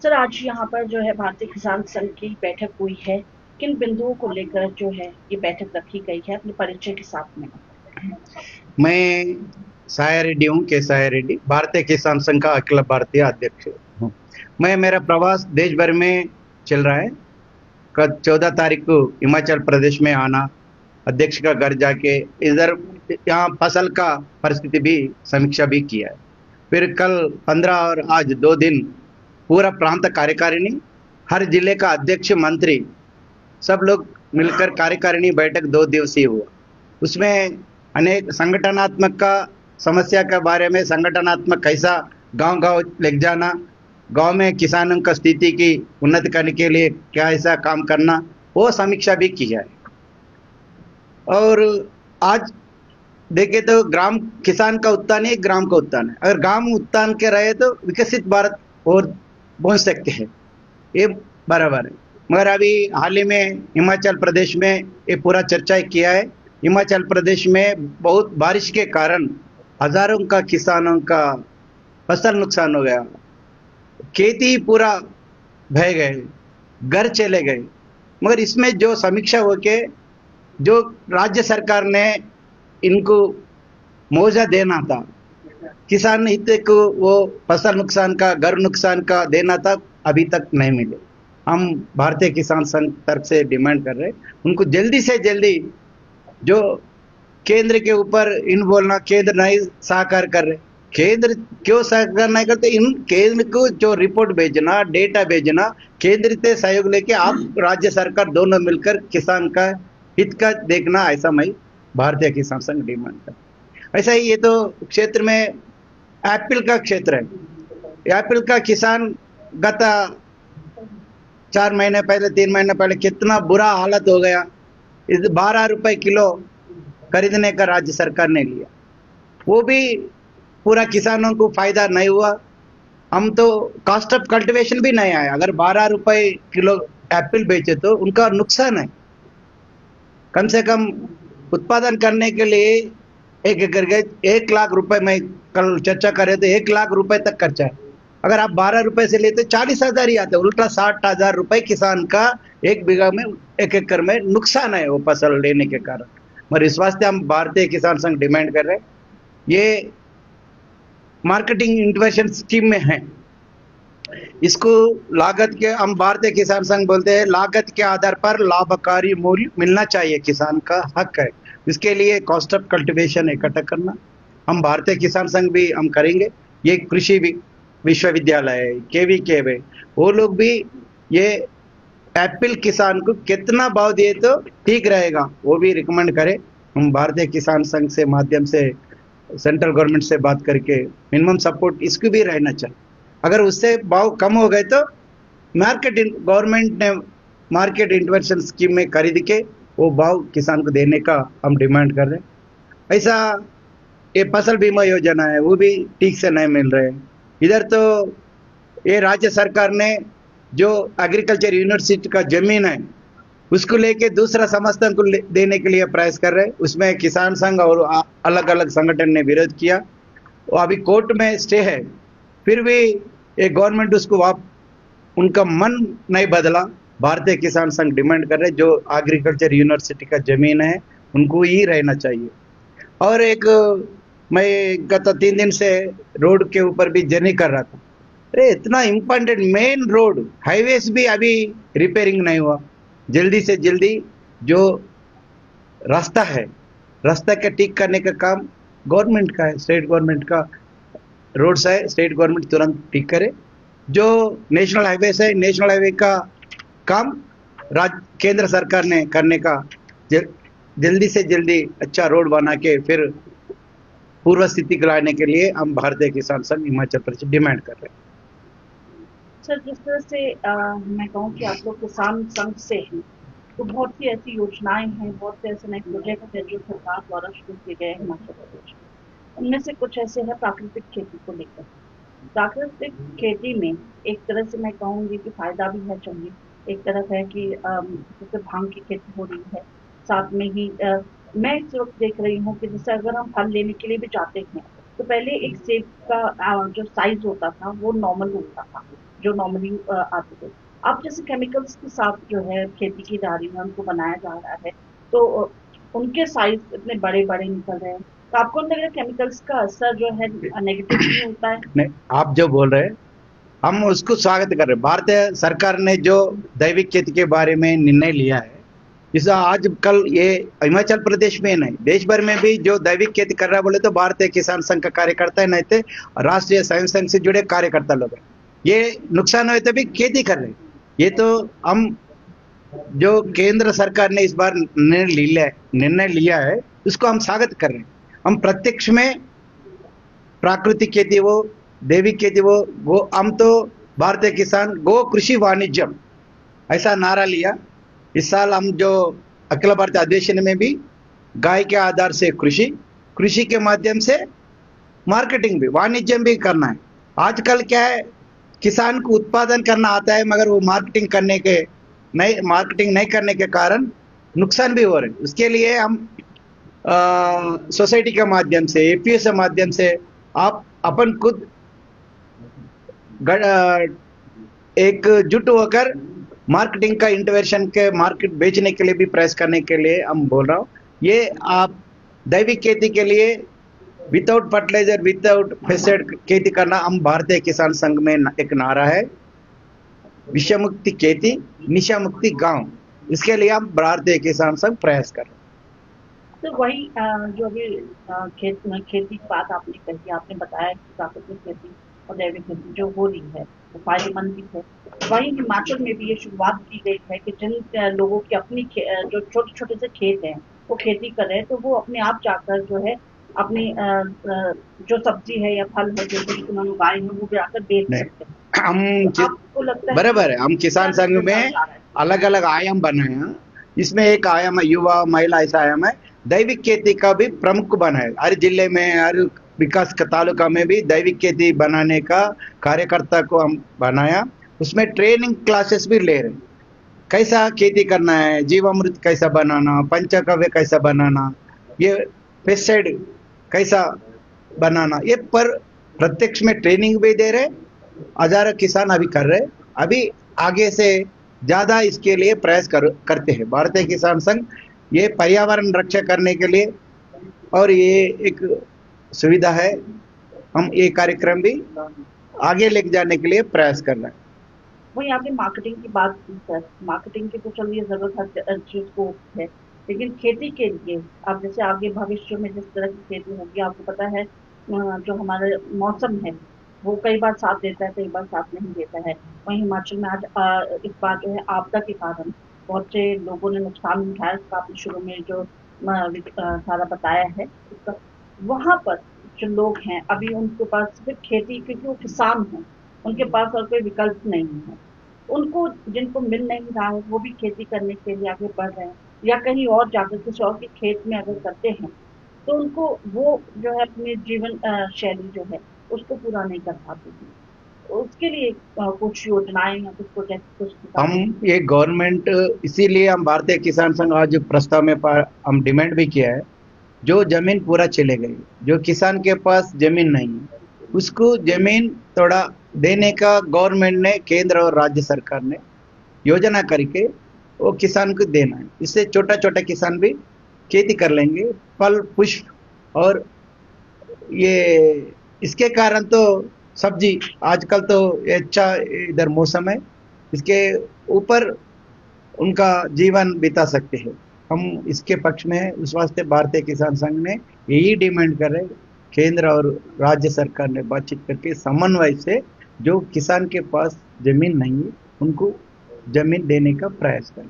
Sir, आज यहाँ पर जो है भारतीय किसान संघ की बैठक हुई है। किन बिंदुओं को लेकर जो है ये बैठक रखी गई है, अपने परिचय के साथ में? मैं साया रेड्डी हूँ, के साया रेड्डी, भारतीय किसान संघ का अखिल भारतीय अध्यक्ष हूँ। मैं मेरा प्रवास देश भर में चल रहा है। कल 14 तारीख को हिमाचल प्रदेश में आना, अध्यक्ष का घर जाके इधर यहाँ फसल का परिस्थिति भी समीक्षा भी किया है। फिर कल 15 और आज 2 दिन पूरा प्रांत कार्यकारिणी, हर जिले का अध्यक्ष, मंत्री, सब लोग मिलकर कार्यकारिणी बैठक 2 दिवसीय हुआ। उसमें अनेक संगठनात्मक का समस्या के बारे में, संगठनात्मक कैसा गांव गांव ले जाना, गांव में किसानों का स्थिति की उन्नति करने के लिए क्या ऐसा काम करना, वो समीक्षा भी की है। और आज देखे तो ग्राम किसान का उत्थान है, ग्राम का उत्थान है। अगर ग्राम उत्थान के रहे तो विकसित भारत और पहुंच सकते हैं, ये बराबर है। मगर अभी हाल ही में हिमाचल प्रदेश में ये पूरा चर्चा किया है। हिमाचल प्रदेश में बहुत बारिश के कारण हजारों का किसानों का फसल नुकसान हो गया, खेती पूरा बह गए, घर चले गए। मगर इसमें जो समीक्षा हो के जो राज्य सरकार ने इनको मुआवजा देना था, किसान हित को वो फसल नुकसान का, घर नुकसान का देना था, अभी तक नहीं मिले। हम भारतीय किसान संघ तरफ से डिमांड कर रहे हैं उनको जल्दी से जल्दी, जो केंद्र के ऊपर इन बोलना, केंद्र नहीं सहकार कर रहे, केंद्र क्यों सहकार नहीं करते? इन केंद्र को जो रिपोर्ट भेजना, डेटा भेजना, केंद्र से सहयोग लेके आप राज्य सरकार दोनों मिलकर किसान का हित का देखना, ऐसा मैं भारतीय किसान संघ डिमांड कर। ऐसा ही ये तो क्षेत्र में एप्पल का क्षेत्र है। एप्पल का किसान गत 4 महीने पहले, 3 महीने पहले कितना बुरा हालत हो गया। 12 रुपए किलो खरीदने का राज्य सरकार ने लिया, वो भी पूरा किसानों को फायदा नहीं हुआ। हम तो कॉस्ट ऑफ कल्टीवेशन भी नहीं आया। अगर 12 रुपए किलो एप्पल बेचे तो उनका नुकसान है। कम से कम उत्पादन करने के लिए 1 एकड़ के 1 लाख रुपए में कल चर्चा करे तो 1 लाख रुपए तक खर्चा है। अगर आप 12 रुपए से लेते 40,000 ही आते, उल्टा 60,000 रुपए किसान का 1 बीघा में, 1 एकड़ में नुकसान है वो फसल लेने के कारण। मगर इस वास्ते हम भारतीय किसान संघ डिमांड कर रहे हैं, ये मार्केटिंग इंटरवेंशन स्कीम में है, इसको लागत के, हम भारतीय किसान संघ बोलते हैं लागत के आधार पर लाभकारी मूल्य मिलना चाहिए, किसान का हक है। इसके लिए कॉस्ट ऑफ कल्टीवेशन इकट्ठा करना हम भारतीय किसान संघ भी हम करेंगे। ये कृषि विश्वविद्यालय है, केवीके है, वो लोग भी ये एप्पल किसान को कितना भाव दिए तो ठीक रहेगा, वो भी रिकमेंड करें। हम भारतीय किसान संघ से माध्यम से सेंट्रल गवर्नमेंट से बात करके मिनिमम सपोर्ट इसको भी रहना चाहिए। अगर उससे भाव कम हो गए तो गवर्नमेंट ने मार्केट इंटरवेंशन स्कीम में खरीद के वो भाव किसान को देने का हम डिमांड कर रहे हैं। ऐसा ये फसल बीमा योजना है, वो भी ठीक से नहीं मिल रहे हैं। इधर तो ये राज्य सरकार ने जो एग्रीकल्चर यूनिवर्सिटी का जमीन है उसको लेके दूसरा संस्थान को देने के लिए प्रयास कर रहे हैं। उसमें किसान संघ और अलग अलग संगठन ने विरोध किया, वो अभी कोर्ट में स्टे है। फिर भी ये गवर्नमेंट उसको उनका मन नहीं बदला। भारतीय किसान संघ डिमांड कर रहे जो एग्रीकल्चर यूनिवर्सिटी का जमीन है उनको ही रहना चाहिए। और एक, मैं गत 3 दिन से रोड के ऊपर भी जर्नी कर रहा था। अरे इतना इम्पोर्टेंट मेन रोड, हाईवेज भी अभी रिपेयरिंग नहीं हुआ। जल्दी से जल्दी जो रास्ता है, रास्ता के ठीक करने का काम गवर्नमेंट का है, स्टेट गवर्नमेंट का रोड्स है, स्टेट गवर्नमेंट तुरंत ठीक करे। जो नेशनल हाईवे है, नेशनल हाईवे का काम केंद्र सरकार ने करने का, जल्दी से जल्दी अच्छा रोड बना के फिर पूर्व स्थिति को लाने के लिए हम भारतीय किसान संघ हिमाचल प्रदेश डिमांड कर रहे हैं। सर, जिस तरह से मैं कहूँ कि आप लोग किसान संघ से हैं, तो बहुत सी ऐसी योजनाएं हैं, बहुत से ऐसे नए प्रोजेक्ट हैं जो सरकार द्वारा शुरू किए गए हैं हिमाचल प्रदेश में। उनमें से कुछ ऐसे हैं प्राकृतिक खेती को लेकर। प्राकृतिक खेती में एक तरह से मैं कहूँगी कि फायदा भी है, चलिए। एक तरफ है कि जैसे भांग की खेती हो रही है, साथ में ही मैं इस वक्त देख रही हूँ कि जैसे अगर हम फल लेने के लिए भी जाते हैं तो पहले एक सेब का जो साइज होता था वो नॉर्मल होता था, जो नॉर्मली आते थे। अब जैसे केमिकल्स के साथ जो है खेती की जा रही है, उनको बनाया जा रहा है, तो उनके साइज इतने बड़े बड़े निकल रहे हैं। तो आपको नहीं लग रहा केमिकल्स का असर जो है नेगेटिव भी होता है? नहीं, आप जो बोल रहे हैं हम उसको स्वागत कर रहे हैं। भारतीय सरकार ने जो दैविक खेती के बारे में निर्णय लिया है, इस आज कल ये हिमाचल प्रदेश में नहीं, देश भर में भी जो दैविक खेती कर रहा है बोले तो भारतीय किसान संघ का कार्यकर्ता है, नहीं तो राष्ट्रीय स्वयं संघ से जुड़े कार्यकर्ता लोग हैं। ये नुकसान हुए तो भी खेती कर रहे हैं। ये तो हम जो केंद्र सरकार ने इस बार निर्णय लिया है उसको हम स्वागत कर रहे हैं। हम प्रत्यक्ष में प्राकृतिक खेती वो, दैविक खेती वो हम तो भारतीय किसान गो कृषि वाणिज्यम ऐसा नारा लिया। इस साल हम जो अखिल भारतीय अधिवेशन में भी गाय के आधार से कृषि के माध्यम से मार्केटिंग भी, वाणिज्यम भी करना है। आजकल क्या है, किसान को उत्पादन करना आता है मगर वो मार्केटिंग नहीं करने के कारण नुकसान भी हो रहे हैं। उसके लिए हम सोसाइटी के माध्यम से, एपीएस के माध्यम से आप अपन खुद एकजुट होकर मार्केटिंग का इंटरवेंशन के मार्केट बेचने के लिए भी प्रयास करने के लिए हम बोल रहा हूँ। ये आप दैविक खेती के लिए विदाउट फर्टिलाइजर, विदाउट पेस्टिसाइड खेती करना हम भारतीय किसान संघ में एक नारा है, विषय मुक्ति खेती, निशा मुक्ति गांव। इसके लिए हम भारतीय किसान संघ प्रयास कर रहे हैं। तो वही जो अभी खेती की बात आपने कही, आपने बताया कि प्राकृतिक खेती और जैविक खेती जो हो रही है वो फायदेमंद भी है। वही हिमाचल में भी ये शुरुआत की गई है कि जिन लोगों की अपनी जो छोटे छोटे से खेत हैं वो खेती कर रहे हैं, तो वो अपने आप जाकर जो है अपनी जो सब्जी है या फल है जो कुछ उन्होंने उगाए हैं वो जाकर बेच सकते हैं। हम आपको लगता है बराबर है, हम किसान संघ में अलग अलग आयाम बनाए हैं। इसमें एक आयाम है युवा महिला, ऐसा आयाम है दैविक खेती का भी प्रमुख बना है। हर जिले में, हर विकास का तालुका में भी दैविक खेती बनाने का कार्यकर्ता को हम बनाया। उसमें ट्रेनिंग क्लासेस भी ले रहे हैं, कैसा खेती करना है, जीवामृत कैसा बनाना, पंचगव्य कैसा बनाना, ये पेस्टिसाइड कैसा बनाना, ये पर प्रत्यक्ष में ट्रेनिंग भी दे रहे। हजारों किसान अभी कर रहे। अभी आगे से ज्यादा इसके लिए प्रयास करते हैं भारतीय किसान संघ। ये पर्यावरण रक्षा करने के लिए और ये एक सुविधा है, हम ये कार्यक्रम भी आगे लेके जाने के लिए प्रयास कर रहे हैं। वही आपने मार्केटिंग की बात की सर, मार्केटिंग की तो चलिए जरूरत हर चीज को है, लेकिन खेती के लिए अब जैसे आगे भविष्य में जिस तरह की खेती होगी, आपको पता है जो हमारा मौसम है वो कई बार साथ देता है, कई बार साथ नहीं देता है। वहीं हिमाचल में आज इस बार जो है आपदा के कारण बहुत से लोगों ने नुकसान उठाया, इसका आपने शुरू में जो सारा बताया है उसका। वहां पर जो लोग हैं अभी उनके पास सिर्फ खेती, क्योंकि वो किसान हैं, उनके पास और कोई विकल्प नहीं है। उनको जिनको मिल नहीं रहा है वो भी खेती करने के लिए आगे बढ़ रहे हैं, या कहीं और जाकर किसी और के खेत में अगर करते हैं तो उनको वो जो है अपने जीवन शैली जो है उसको पूरा नहीं कर पाते हैं। उसके लिए कुछ योजनाएं या कुछ प्रोजेक्ट कुछ हम ये गवर्नमेंट, इसीलिए हम भारतीय किसान संघ आज प्रस्ताव में हम डिमांड भी किया है, जो जमीन पूरा चले गई, जो किसान के पास जमीन नहीं है उसको जमीन थोड़ा देने का गवर्नमेंट ने, केंद्र और राज्य सरकार ने योजना करके वो किसान को देना है। इससे छोटा छोटा किसान भी खेती कर लेंगे, फल पुष्प। और ये इसके कारण तो सब्जी आजकल तो अच्छा इधर मौसम है, इसके ऊपर उनका जीवन बिता सकते हैं। हम इसके पक्ष में है। उस वास्ते भारतीय किसान संघ ने यही डिमांड कर रहे, केंद्र और राज्य सरकार ने बातचीत करके समन्वय से जो किसान के पास जमीन नहीं है उनको जमीन देने का प्रयास करें।